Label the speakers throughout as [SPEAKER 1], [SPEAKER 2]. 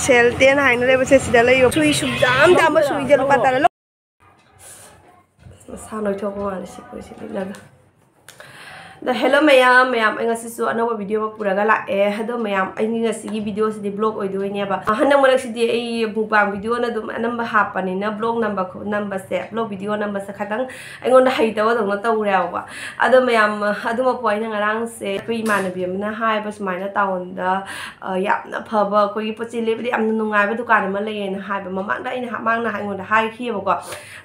[SPEAKER 1] Selten haina le base sida le sui subjam dam sui jelu patara lo sa noi thok ma le sikoi silaga the hello mayam ai ngasi su anova video ba puraga la e hado mayam ai ngasi gi video si blog oi doi ne ba hanang marak si di ai bupang video na dum anamba hapani na blog number se blog video number sa khatang ai ngon hai tawa dong na taw rew ba ado mayam aduma point na ngarang se pri manabi na hai ba smaina taon da yapna phaba ko gi pochi le bi am nungai ba dukan ma le na hai ba mamang da ina hamang na hai ngon da hai khi ba ko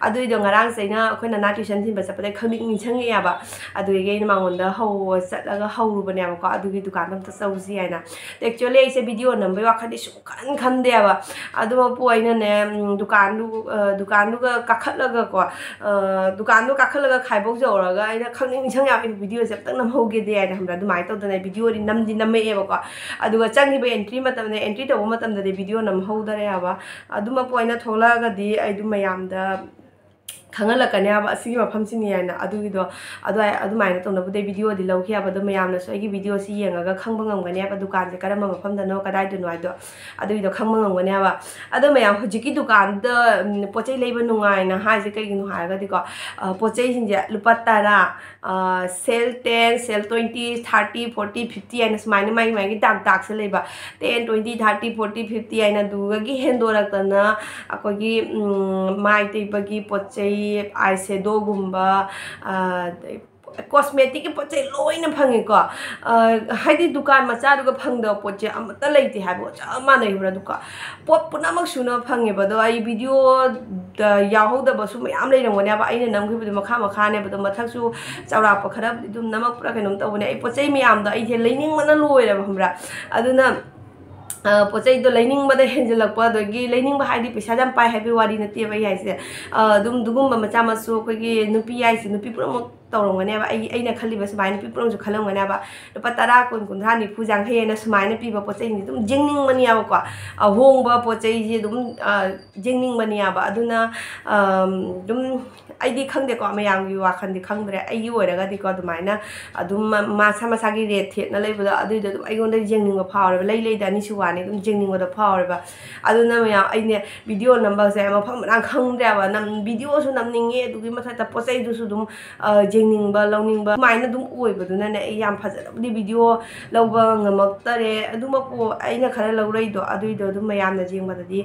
[SPEAKER 1] adui do ngarang se na khoi na tuition tin ba sa pa khami ni chang ya ba adui ge na mangon da how satlaga how bane ba ko adugi dukan tam ta sausi aina actually ai se video number wa khadi su kan de ba aduma poina ne dukan du ga kakhatlaga ko dukan du kakhatlaga khaibok jawraga aina khangning chang ya video se tak nam hoge de aina hamra dumai to dana video ri namdi namme e ba ko aduga changi ba entry matam ne entry to matam da video nam ho dare ya ba aduma poina thola ga di ai du mayam da khangala kanya ba asigi mafam sini yana adugido adumai na tongna bude video di lau khia ba do mayam na so agi video si yenga ga khangba ngam gane ba dukan je karama mafam da no kadai do no ado adugido khangba ngam gane ba ado mayam hujiki dukan da pochei leiba nungai na ha je kai ginu ha ga di ko pochei sin je lupa tara sell 10 sell 20 30 40 50 aina smaina mai gi dak se leiba 10 20 30 40 50 aina du ga gi hendorak ta na akogi mai te bagi pochei eyeshadow gumba cosmetic potchei loina phangi ko haidi dukan macha duga phangda potche amata leite habo chama nei bra duka pot punamak suna phangi bado ai video da yahoda basu mayam leirang wani ba aina namgi bu makha ne bado mathak su chawra pa khara dum namak pura kenom tawne ai potchei mayam da ai the leining mana loira ba hamra aduna pochei do lining ba da henjelak pa do gi lining ba haidi pesa jam pai happy wari na te ba yai se dum dugum ba macha masu ko gi nupi yai se nupi pura mo tawrongane ba ai na khali ba smaina pi prong ju khalongane ba lupa tara kun kun thani phujang he na smaina pi ba pochei ni dum jingning mani ba ko hong ba pochei ji dum jingning mani ba aduna dum ai di khang de ko mayang gi wa khan di khang dre ai gi oira ga di ko dumaina adum ma sama sa gi red thet na lei ba adu dum ai gon da jingning ba phawre ba lei da ni su wa ne dum jingning ba da phawre ba aduna mayang ai ne video number se ma phang rang khang dre ba nam video su nam ninge du gi ma tha ta pochei du su dum jingning ba launing ba maina dum oi ba duna ne yam phajara di video lawba ngamak tare aduma po aina khara lawrei do adui do dum mayam na jing ba di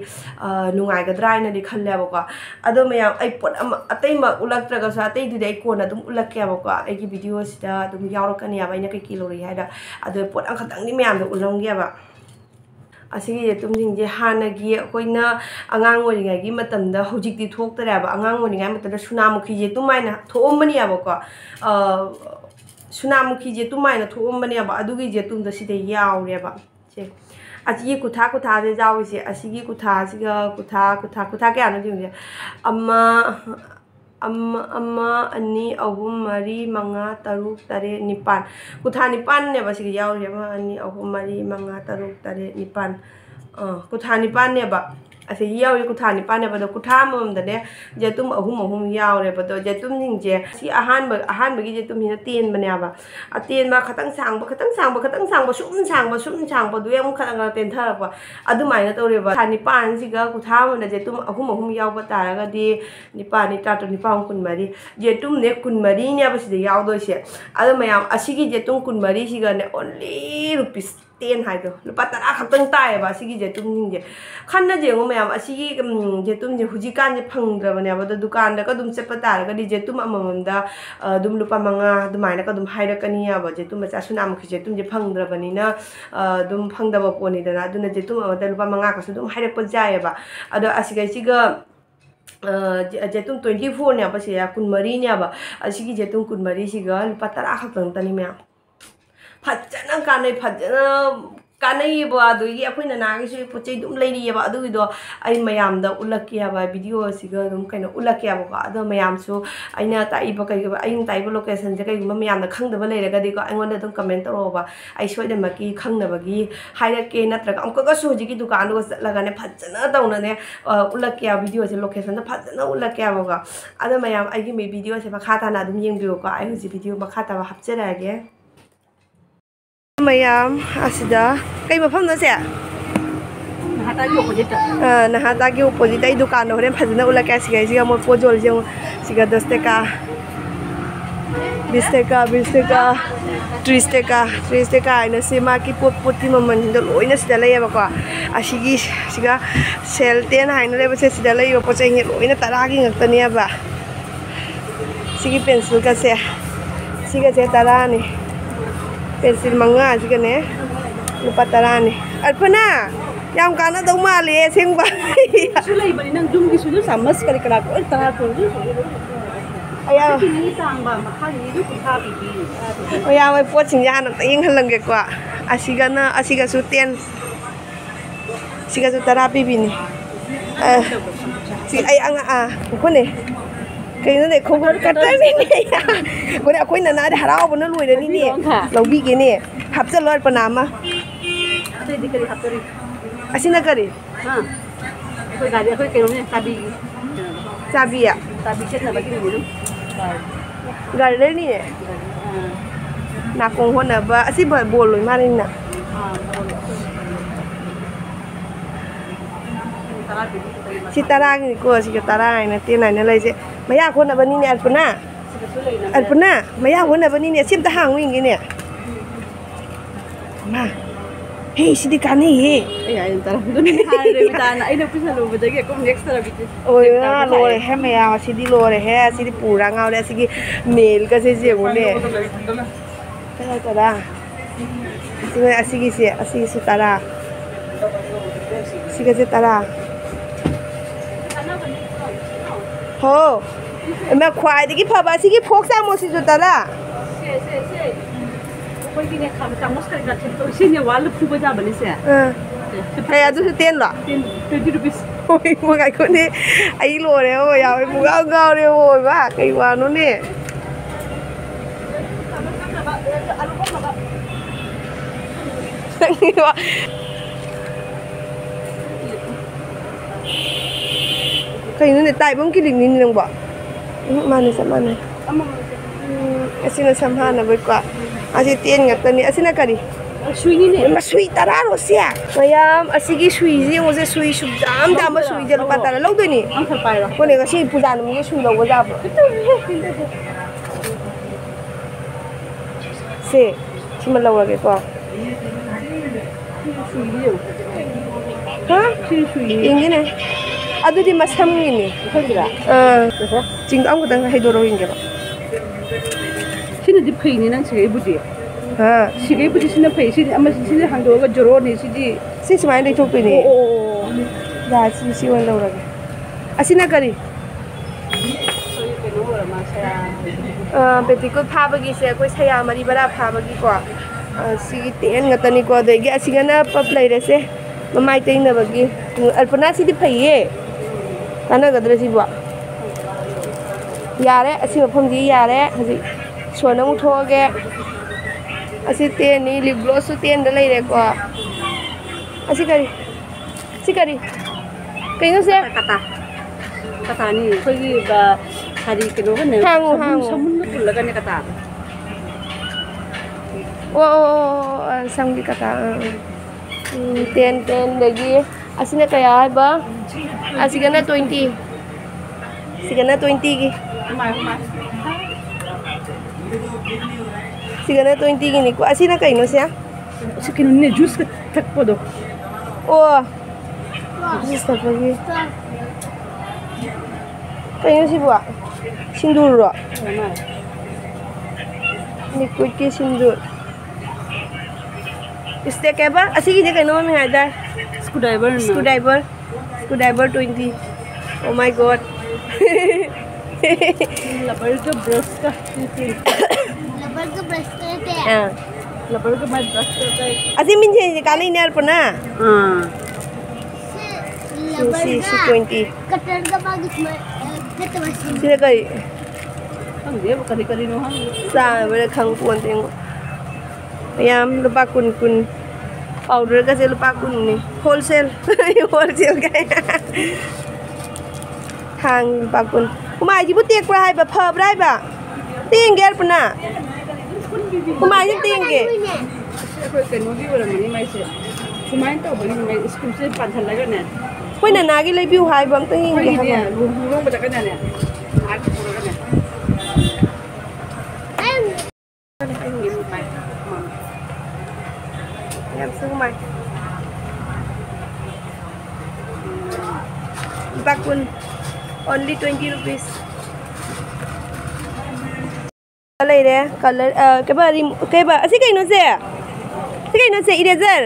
[SPEAKER 1] nungai ga drai na di khalle ba ko ado mayam ai pot atai ma ulak tra ga sa atai du dai ko na dum ulak kya ba ko ai gi video sida dum yawrakani ya ba ina kai kilori haida ado pot ang khatang ni mayam do ulong gya ba asigi tumjing je hanagi koina angang oringa gi matamda hojik di thok tara ba angang oringa matamda sunamukhi je tumaina thombani aba ko sunamukhi je tumaina thombani aba adugi je tumda side yawre ba che asigi kutha je jawi se asigi kutha siga kutha kya no jing je amma ani ahum mari manga taruk tare nipan kutha nipan ne ba sigi yawre ba ani ahum mari manga taruk tare nipan kutha nipan ne ba ase yawi kutha nipan ne ba do kutha mom da ne jetum ahum yawre ba do jetum ning je si ahan ba gi jetum hina ten ba ne ba aten ba khatang sang ba sum ba du yam khatang ten thar ba adu mai na tore ba thani pan si ga kutha mo na jetum ahum yaw ba tara ga di nipan ni ta to nipan kun mari jetum ne kun mari ne ba si de yaw do se adu mayam asigi jetum kun mari si ga ne only rupees 10 hai do lupa tara khatang tai ba sigi jetum ning je khanna je ngo mayam asigi jetum je hujikan je phang dra ba ne ba do dukan da ka dum chepa tar ga di jetum amamam da dum lupa manga dumai na ka dum haira kani ya ba jetum ma cha sunam khi jetum je phang dra bani na dum phang da ba poni da na duna jetum da lupa manga ka su dum haira pa jaya ba ado asiga siga jetum 24 ne ba se ya kun mari ne ba asigi jetum kun mari siga lupa tara khatang tani me fajana kanai ba adu ye akhoi na gi su pochei dum leiri ba adu do ai mayam da ulakya ba video siga dum kaina ulakya ba adu mayam su aina tai ba kai ba ain tai ba location je kai ma mayam da khang da ba leira ga di ko angon da dum comment ro ba ai soi da ma ki khang na ba gi haira ke na tra am ka su ji ki dukan do laga ne fajana da una ne ulakya video je location da fajana ulakya ba ga adu mayam ai gi me video se ba khata na dum yeng bi ko ai ji video ba khata ba hapchera ge mayam asida kai mafam na se Nahata ki opposite ay dukan ho ren phajna ula ka siga siga mo pojol je siga 10 taka 20 taka 30 taka ina sima ki pot ki maman do loina sida lay ba ko asigi siga sel 10 haina le ba se sida lay po che loina tara ki ngaktani ba sigi pencil ka se siga se tara ni pencil manga siga ne lupa tara ni arpana yang kana dau male sengba
[SPEAKER 2] sulai bali nang dum gi sulu samas kali kala ko tara ko
[SPEAKER 1] aya
[SPEAKER 2] ni tang ba makha ni du kha bi bi
[SPEAKER 1] aya mai pot sing ya na ting halang ge kwa asiga su ten siga su tara pi bi ni si ai ang ko ne kai ne ko ko ka ta ni ne ya ko ne ko na da harao bo na lui de ni ne lo bi ge ne hap cha lor panama
[SPEAKER 2] ate di kali haptori
[SPEAKER 1] asina kari
[SPEAKER 2] ha ko gari ko ke ne sabi
[SPEAKER 1] ya
[SPEAKER 2] set na bagi ni
[SPEAKER 1] gari le ni na kong ho na ba asi ba bol loi ma ni na si tara ni ko si tara na ti na lai se maya ko na ba ni ne alpana maya ko na ba ni ne sim ta hang wing ni ne ma hey sidi kani he
[SPEAKER 2] ay tara do ni hare bitana ai na pisa lo badage ko next tara bit
[SPEAKER 1] oi na lo re he maya sidi lo re he sidi pura ngau re sigi mail ka se je mo ne tara asigi se tara siga se tara ho ma khwai de ki phaba sigi phok sa mo si tara
[SPEAKER 2] ko ki ne kham ta mos kar ga to sine wal phu ba ja bani se
[SPEAKER 1] hey adu se ten la
[SPEAKER 2] 20 rupees
[SPEAKER 1] oi mo ga ko ne ai lo re o ya mo ga ga re o ba kai wa no ne kai no ne tai bom ki ling nin lang ba ma ne sa ma ne asina samhana ba kwa asi ten ngak ni asina kari
[SPEAKER 2] sui ni ne
[SPEAKER 1] ma sui tara ro sia mayam asigi sui je mo je sui sub dam dam sui je lupa tara lo de ni
[SPEAKER 2] ang sa pai ro
[SPEAKER 1] ko ne ga si puja no mo sui lo ga ba se si ma lo ga ko ha
[SPEAKER 2] sui
[SPEAKER 1] ingi ne adu di masam ni
[SPEAKER 2] ko dira
[SPEAKER 1] jing am ko dang hai do ro inge ba
[SPEAKER 2] sine di phai ni nang sigai budi
[SPEAKER 1] ha
[SPEAKER 2] sigai budi sine phai sine ama sine hang do ga joro ni sidi
[SPEAKER 1] si mai dei thok ni
[SPEAKER 2] o
[SPEAKER 1] da si wan lo ra asina kari petticoat phabagi se koi saya mari bara phabagi ko si ten ngatani ko de ge asigana pap lai re se mamai tei na bagi alpana si di phai ye kana gadre si ba yare asi mafam di yare haji sona mu thoge asi ten ni lip gloss ten da lai re ko asi kari kai no se
[SPEAKER 2] kata ni koi gi ba hari ke no ne samun no pul laga ne kata
[SPEAKER 1] o sang di kata ten lagi asina kaya ba asigana 20 sigana 20 gi sigana 20 gi ni ko asina kai no sia
[SPEAKER 2] sikino ne juice ka tak podo
[SPEAKER 1] o juice tak pagi kai no si bua sindur ro liquid ki sindur stick apa asigi je kai no me haida screwdriver 20 oh my god
[SPEAKER 2] Labar ka brush ka.
[SPEAKER 1] Yeah.
[SPEAKER 2] Labar ka brush ka.
[SPEAKER 1] Asi minje kali ni arpa na. Si 20.
[SPEAKER 3] Cachar ka bagis mo. Dito ba si?
[SPEAKER 1] Sila kay.
[SPEAKER 2] Ang dia kali no hang.
[SPEAKER 1] Sa wala khang puan ting. Ayam lupa kun powder kasi lupa kun ni. Wholesale kay. Hang lupa kun. Kumai jibu tiek pra hai ba phab rai ba. Tieng ger pa na. Kumai jibu tieng ge.
[SPEAKER 2] Ko ke no di wala mani mai se. Sumain to bagi mai school se panthal laga ne.
[SPEAKER 1] Koi na nagi lai biu hai bam ta yin
[SPEAKER 2] Koi
[SPEAKER 1] ge
[SPEAKER 2] ni
[SPEAKER 1] ha.
[SPEAKER 2] lu ba ka ne. Ag ko laga ne. Ai ngi mai.
[SPEAKER 1] Em su mai. Bakun only 20 rupees. Leire color cái bà asi kai no se. Si kai no se eraser.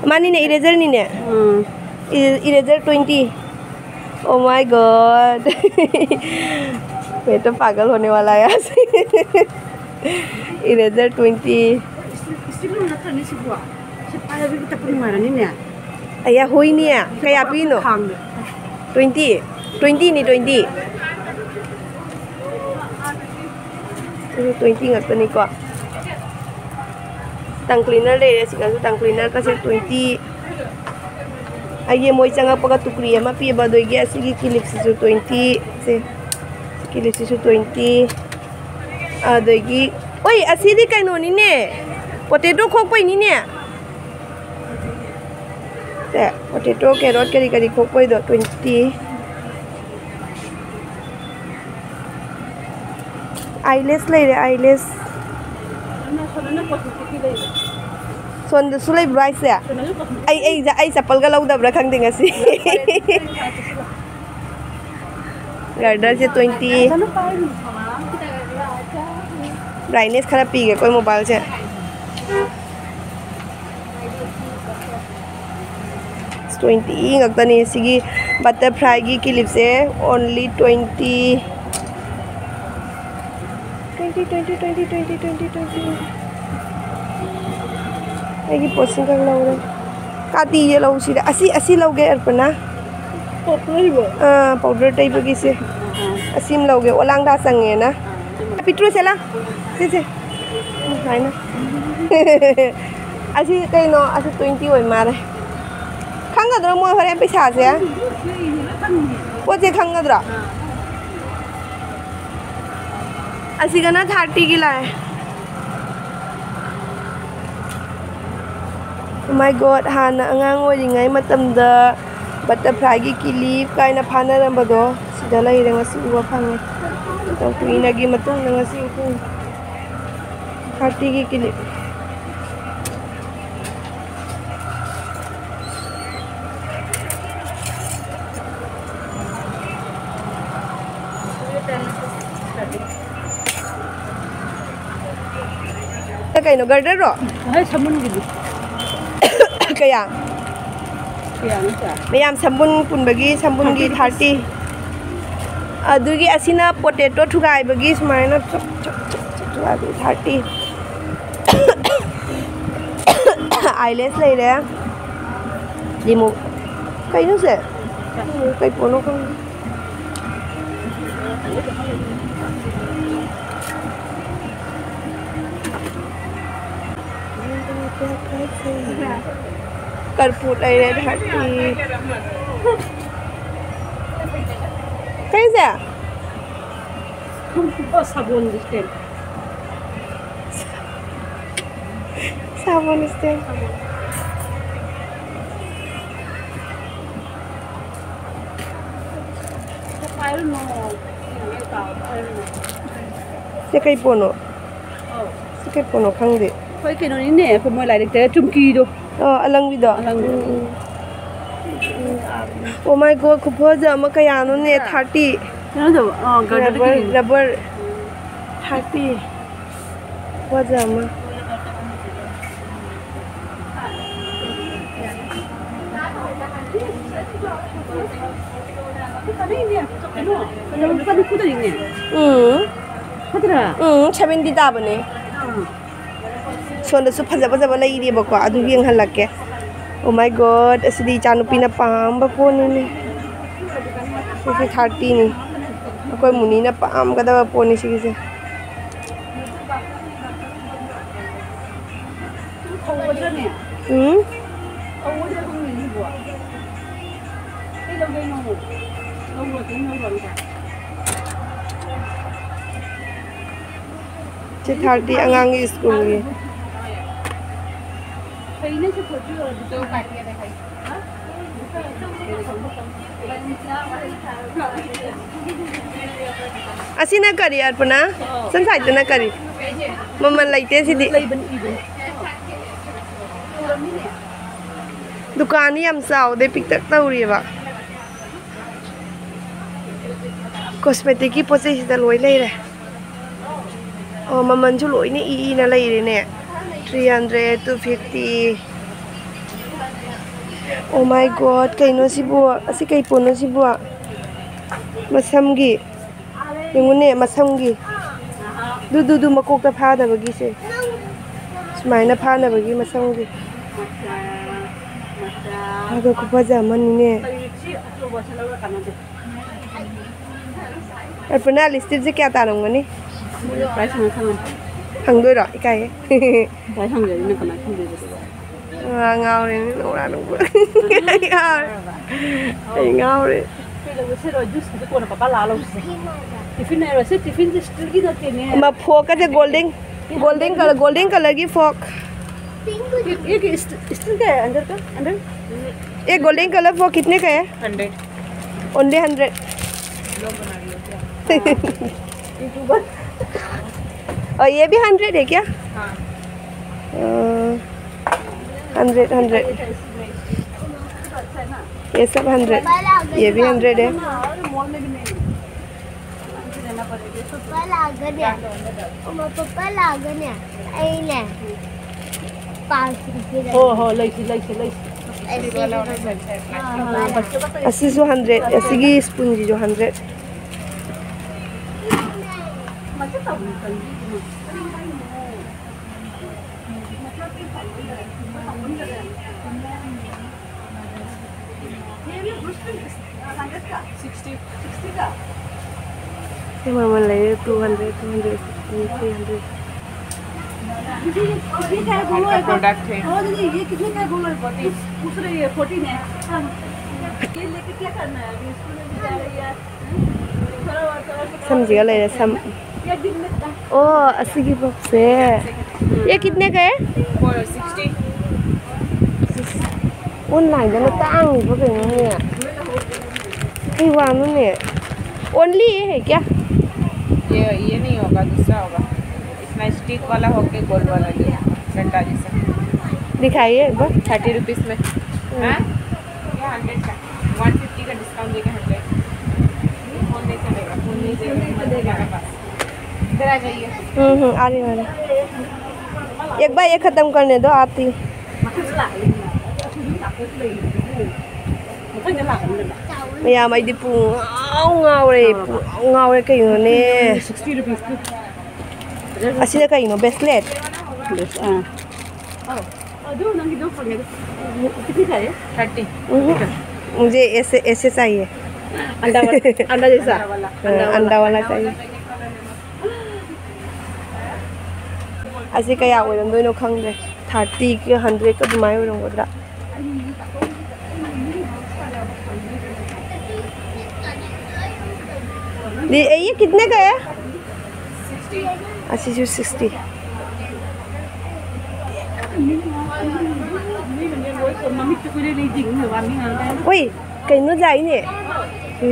[SPEAKER 1] Mani ne eraser ni ne. Eraser 20. Oh my god. मैं तो पागल होने वाला है यार eraser 20
[SPEAKER 2] Sibuk na kan ni sibuk. Sepaya bi kita pun marah ni ne.
[SPEAKER 1] अया हुई नहीं है कया पीनो 20 20 नहीं 20 20 ngak tani ko tang cleaner le siga su tang cleaner ka se 20 aye moi changa paga tukri ama pi ba doi ge asigi clip su 20 se clip su 20 a doi gi oi asidi kai no ni ne potato khok pai ni ne se potato carrot kari kari khok pai do 20 eyelash le eyelash son de sulai bright se ai chapal ga lau da bra khang ding asi garder se 20 brightness khara pi ge koi mobile se It's 20 ngak tani sigi butterfly gi clip se only 20 Lagi posting kang lau rin. Kati ye lau sila. Asi lau ge arpana. Powder type bagi se. Asim lau ge walang da sange na. Pitro sila. Se. Hai na. Asi kay no asi 20 oi mare. Khang ga dro mo hore paisa se. Wo je khang ga dro. Asi gana 30 ki lae. Oh my god, hana angang oringai matamda butterfly gi clip kaina phana rambado sida lai renga si uwa phange. Tong tuina gi matung nanga si ku 30 gi clip. Kaino garder ro?
[SPEAKER 2] Hai samun gitu.
[SPEAKER 1] Kaya
[SPEAKER 2] Kaya ni sa.
[SPEAKER 1] mayam sambun pun bagi sambun gi 30 adugi asina potato thugai bagi smaina thugai 30 eyelash lai re dimo kai no se kai pono ko Karput lai re 30 kai se
[SPEAKER 2] Oh sabun distem.
[SPEAKER 1] sabun stand
[SPEAKER 2] Pail no.
[SPEAKER 1] se kai pono
[SPEAKER 2] Oh.
[SPEAKER 1] se kai pono khang de
[SPEAKER 2] Koi ke no ni ne ko moi lai de chumki do.
[SPEAKER 1] alang wi do oh my god kuphoja ma kaya no ne 30
[SPEAKER 2] Ano do? Oh, garder ki.
[SPEAKER 1] rubber 30 pajama
[SPEAKER 2] Ano pa ni kuda ni ne? Hadra.
[SPEAKER 1] 70 tabane sonda su phaja phaja ba lai ri ba ko adu yeng halake oh my god asidi chanu pina pam ba ko ni ni 30 ni akoi muni na pam ga da ba po ni si se
[SPEAKER 2] Oh, wajah ni.
[SPEAKER 1] hmm
[SPEAKER 2] Oh, wajah ko ni bo. Ni lo ge no. Lo wo tin no ro ka.
[SPEAKER 1] che 30 angang gi school gi
[SPEAKER 2] Hey तो काट के दिखाई
[SPEAKER 1] asina kari arpana san sai na kari maman laite sidi dukan ni am sao de pik tak tauri ba cosmetic ki poche sida loi leire oh maman chu loi ni i na leire ne 300 to 50 oh my god kaino sibu asi kai pono sibu masamgi yungune masamgi du makok ta pha da bagi se smaina pha na bagi masamgi aga ko baja mani ne apna listed je kya ta rangani
[SPEAKER 2] price में खाना
[SPEAKER 1] hangdoi ro ikai
[SPEAKER 2] price हम जाने में कमाई हम दे दे
[SPEAKER 1] ngao re no ra no ngao re
[SPEAKER 2] फिर वो से रोज जूस तो कोना पापा ला लो टिफिन है वैसे टिफिन से स्टील की होती है
[SPEAKER 1] ma fork ka golden color ki fork
[SPEAKER 2] ये स्टील का है अंदर का अंदर
[SPEAKER 1] ये golden color fork कितने का है
[SPEAKER 2] 100
[SPEAKER 1] only 100
[SPEAKER 2] यूट्यूबर
[SPEAKER 1] और ये भी 100 है क्या
[SPEAKER 2] हां
[SPEAKER 1] 100 ये सब 100 ये भी 100 है
[SPEAKER 2] मॉल में भी नहीं देना पड़ेगा
[SPEAKER 3] Papa laga Oma papa laga niya. Ay na. Pasok
[SPEAKER 2] हो हो लाइक
[SPEAKER 1] अस्सी जो 100 अस्सी स्पून जी जो 100 ये मामा ले 200 300
[SPEAKER 2] कितने का है बोलो एक प्रोडक्ट है और दीदी ये कितने का है बोलो 40 पूछ रही है 14 है ये लेके क्या करना है अभी स्कूल में जा रही है थोड़ा और
[SPEAKER 1] समझिएगा ले रहे सम
[SPEAKER 2] एक दिन में
[SPEAKER 1] ओ 80 की बॉक्स है ये कितने का है
[SPEAKER 2] 460
[SPEAKER 1] ऑनलाइन में तांग वो कहीं नहीं है कहीं वहाँ में है ओनली ये है क्या
[SPEAKER 2] ये नहीं होगा दूसरा होगा इसमें स्टिक वाला होके गोल वाला जो घंटा जैसा
[SPEAKER 1] दिखाइए एक बार
[SPEAKER 2] 30 रुपीस में हाँ ये 100 का 150 का डिस्काउंट देगा 100 फोन नहीं चलेगा फोन नहीं चलेगा मेरे पास इधर आ जाइए
[SPEAKER 1] आ रही एक बार ये खत्म करने दो आती मैया मैं Dipu ngao re kai no ne
[SPEAKER 2] 60 rupees
[SPEAKER 1] asina kai no bracelet
[SPEAKER 2] दो नंगी दो पड़ने कितने का है 30
[SPEAKER 1] मुझे ऐसे ऐसे चाहिए
[SPEAKER 2] अंडा जैसा
[SPEAKER 1] अंडा वाला चाहिए ऐसे kaya oiramdoi no khangde 30 के 100 का dumai oiramgodra ये कितने का है 60 60 ओए कहीं जाई ने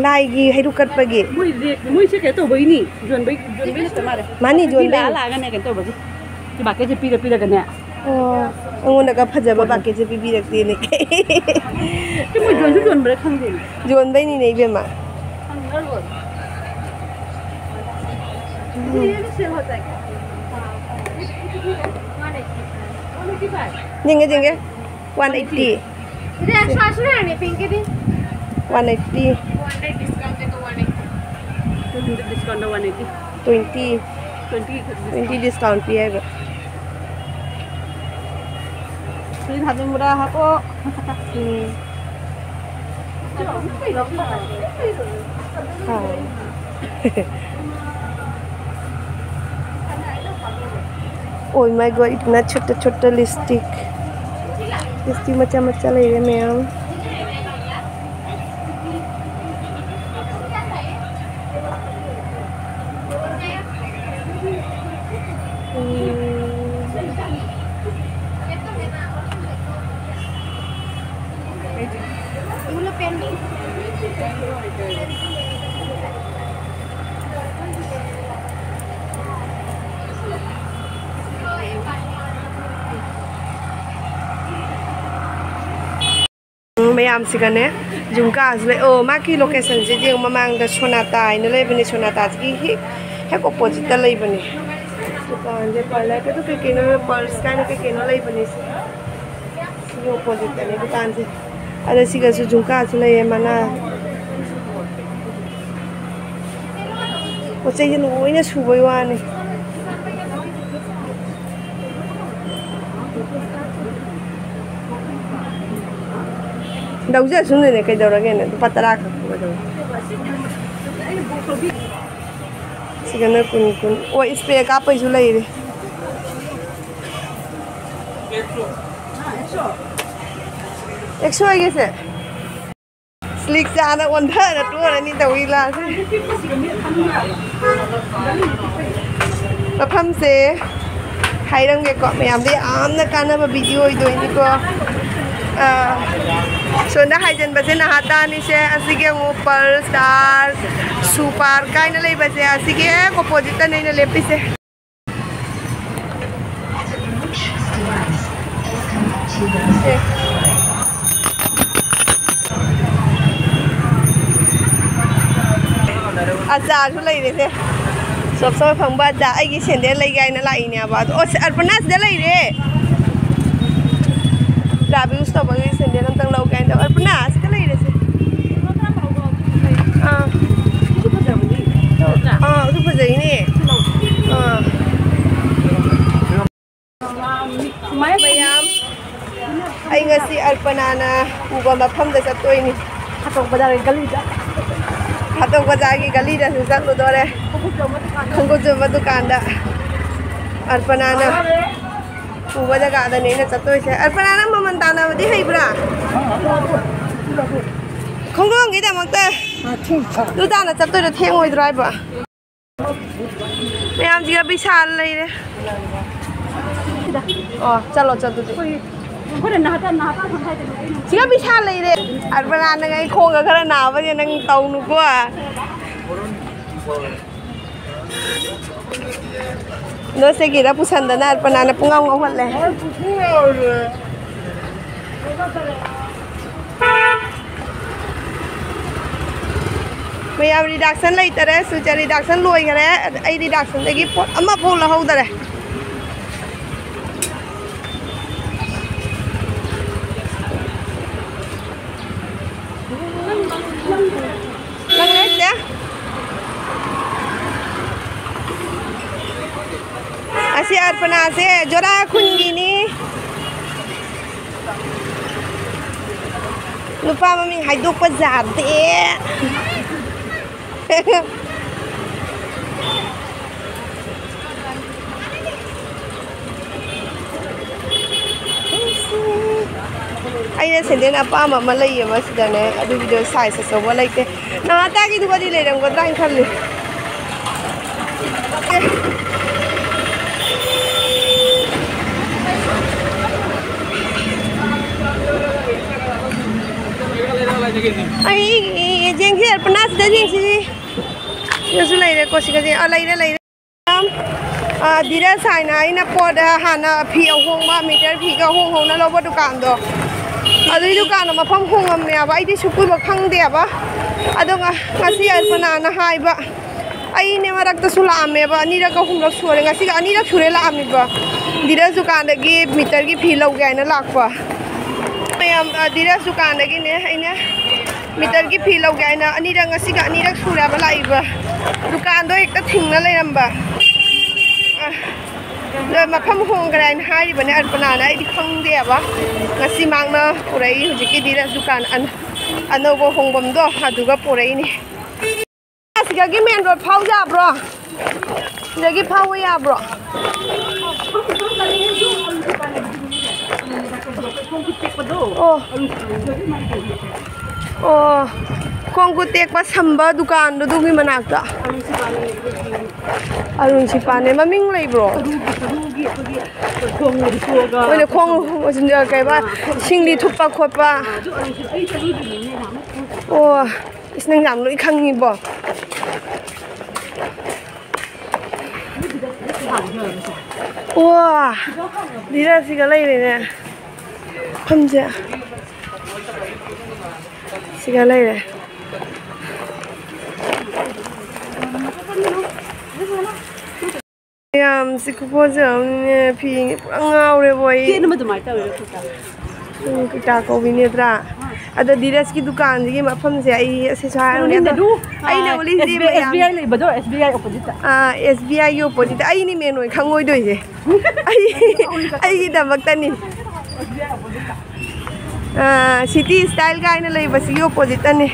[SPEAKER 1] लाइगी हेरु कटपगी
[SPEAKER 2] मुई से कहतो बइनी जोन बइ तमारे
[SPEAKER 1] मानी जोन
[SPEAKER 2] ला लागने कहतो बजी कि बाके जे पीरा गने
[SPEAKER 1] ओ अंगोना का फजबा बाके जे पीबी रखती ने
[SPEAKER 2] कि मुई जोन बरे खंगे
[SPEAKER 1] जोन बइ नि नहीं बेमा
[SPEAKER 2] ये भी सेल होता है
[SPEAKER 1] देंगे 180
[SPEAKER 3] Ida sasu na ni pinky din.
[SPEAKER 1] 180
[SPEAKER 2] 200 discount दे तो 180 डिस्काउंट 180
[SPEAKER 1] 20 डिस्काउंट भी है
[SPEAKER 2] फिर हाथ में मुड़ा हाको
[SPEAKER 1] ओह माय गॉड इतना छोटा छोटा लिपस्टिक मचा मचा ले रहे ma'am Mayam sigane jungka asle oh maki location je jeng mamang da sonata ine lebani sonata ki he opposite da lebani dukan je pala ke to ke no pulse kind ke no lebani si opposite ne dukan je ada siga su jungka asle mana o che no ine subai wani đâu giờ xuống này cái đầu đó nghe này bắt ra không có đâu chỉ cần nó cún ôi spray cá bây giờ lấy đi extra cái gì slick ra nó ổn thở nó tua nó đi tàu đi là nó thâm xe hay đang cái cọ mẹ làm đi ám nó can nó video rồi đi qua so na haijan base na hata ni se asige upar star super kaina lei base asige opposite nei na lepi se achar thu lei re se sob sob phangba da ai gi sende lei gai na lai ne ba o arpanas de lei re Rabi usta bagi sendiri tentang lauk kain dah. Pernah sekali dah sih. Itu pasal ini. Bayam. Ay ngasi alpanana ugam bapam dah satu ini. Hatong bazar gali dah. Hatong bazar gali dah susah tu dore. Kongko cuma dukan dah. Alpanana. Uba jaga ada nih na satu sih. Alpanana mamantana di hai bra. Kongko kita makta. Tu dah na satu dah tiang oi driver. Mayam juga bisa lagi deh. Oh, calo calo tu. Juga bisa lagi deh. Alpanana ngai kong agak na apa je nang tahu nuku ah. No sé qué era pusando nada, para nada ponga un ojo le. Me am reduction lai tare, suja reduction loi kare, ai reduction lagi pot, amma pol lah hau tare. Lang les ya. Asih arpana se jora kungi ni lupa mami haiduk pazar deh Aina sendiri apa Malay ya mas dan ada video saya sesuatu like deh. Nah tadi tu kali lereng kau terakhir kali. Ay, jengsi panas dah jengsi. Yesu Leire kosi kasi, Leire. Dira sana ina poda hana piau hong ba meter piga hong na lobo dukan do. Adu dukan ma pham hong am ne ba idi sukui ba khang de ba. Adu ngasi alpana na hai ba. Ai ne marak ta sula ame ba ni ra ka hum lak sure ngasi ka ani ra sure la ame ba. Dira dukan da gi meter gi phi lau ga na lak ba. Mayam dira dukan da gi ne aina meter gi phi lau ga na ani ra ngasi ka ani ra sure ba lai ba. Dukan do ekta thing na lai ram ba. Le ma pham hong ga na hai ba ne alpana na idi khang de ba. Ngasi mang na purai hujiki dira dukan ano bo hong bam do aduga purai ni. Asigi main road phau ja bro. Asigi phau ya bro. Oh, kongku tekpa samba dukan do dungi manakta. Arun sipane maming lay bro. Oine kong wasinja kay ba singli thupa khopa. Oh, isnang nam lo ikhangi bo. Wow, dira siga lay ne. Pamja. Siga lay ne. Yam sikupo jam pi angau re boy.
[SPEAKER 2] Kena madu mai tahu kita.
[SPEAKER 1] Kita kau bini tra. Ada diras ki dukan ji ma pham se ai se sa ne da. Ai na uli ji ma
[SPEAKER 2] SBI le bado SBI opposite.
[SPEAKER 1] SBI yo opposite ai ni me noi khangoi doi je. Ai ki da bakta ni. City style ka ina lei basi yo opposite ni.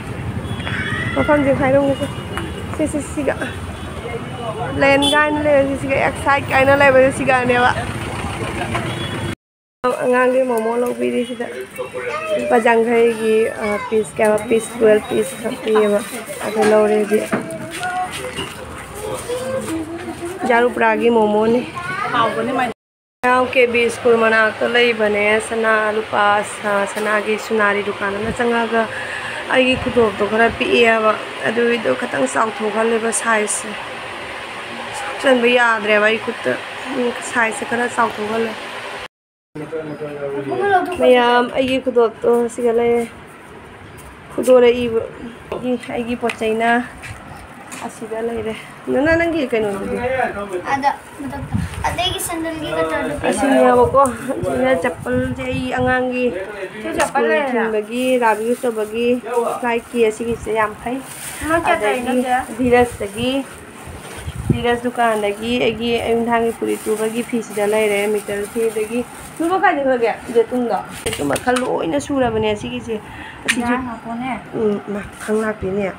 [SPEAKER 1] Ma pham je khai rong se ga. Len guy na le si ga excite guy na le ba si ga ne ba angang ge momo lo bi ri si da ba jang khai gi piece ka piece 12 piece ka pi ba aka lo re di jaru pra gi momo ne
[SPEAKER 2] How bane mai.
[SPEAKER 1] yaw ke bi school mana ka lei bane sana lupa sana gi sunari dukan na changa ga ai gi khudop to khara pi ya ba adu do khatang sau tho khal le ba size चल भैया याद रहे भाई खुद size से करा south होगा ले भैया आई खुद तो सिगले खुद रे आई पोचै ना असिदा ले रे नना नंगी कनो
[SPEAKER 3] ada ada की सैंडल की कटर
[SPEAKER 1] असिया बको जिना चप्पल जे अंगांगी चप्पल बगी राबी तो बगी फ्लाइट की असिगी से याम फै धीरज तगी Diras dukan lagi, agi emthang puri tu bagi fish dalai re meter fi lagi. Nu ba kai de ga jetung da. Tu ma khalo ina sura bane si ki je. Asi ju ma khang lak ni ne.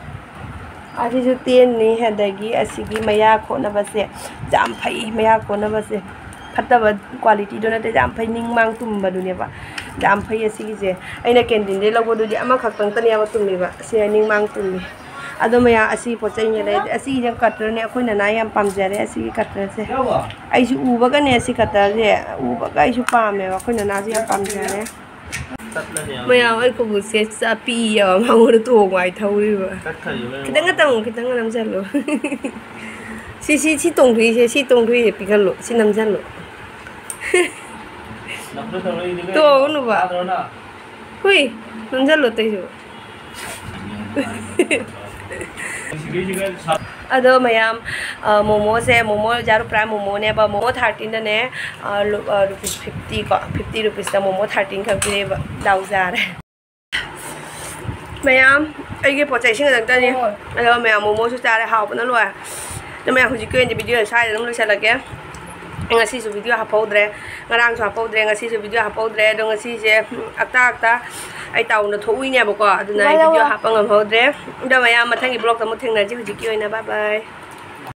[SPEAKER 1] Asi ju ten ni ha dagi asigi maya kho na ba se jam phai maya kho na ba se phatta ba quality do na te jam phai ning mang tum ba du ne ba. Jam phai asigi je. Aina canteen de lo du di ama khak tang tan ya ba tum ni ba. Se ning mang tum ni. Ado maya asi pochai ne le asi jang cutter ne khoi na na yam pam jare asi cutter se ai su u ba ga ne asi cutter je u ba ga ai su pam me ba khoi na na si yam pam jare maya ai ko bu se sa pi ya ma ngo to ngai thau ri ba kitang nam jan lo si tong thui pi ga lo si nam jan lo to nu ba hui nam jan lo tai jo Ado mayam momo se momo jaru prime momo ne ba momo 13 ne rupees 50 ko 50 rupees ta momo 13 ka bi ba dau jar mayam ai ge pochai sing dang ta ni ado mayam momo su cha le hao ba na lo to mayam huji ke ni video sai dam lo sa la ke ngasi su video upload ngarang su upload ngasi su video upload do ngasi je akta ai tàu nó thú nha bố co, từ này video hấp bằng ngầm hột đấy, đâu mà em mà thay cái blog tao một thằng này chứ chỉ kêu anh bye bye.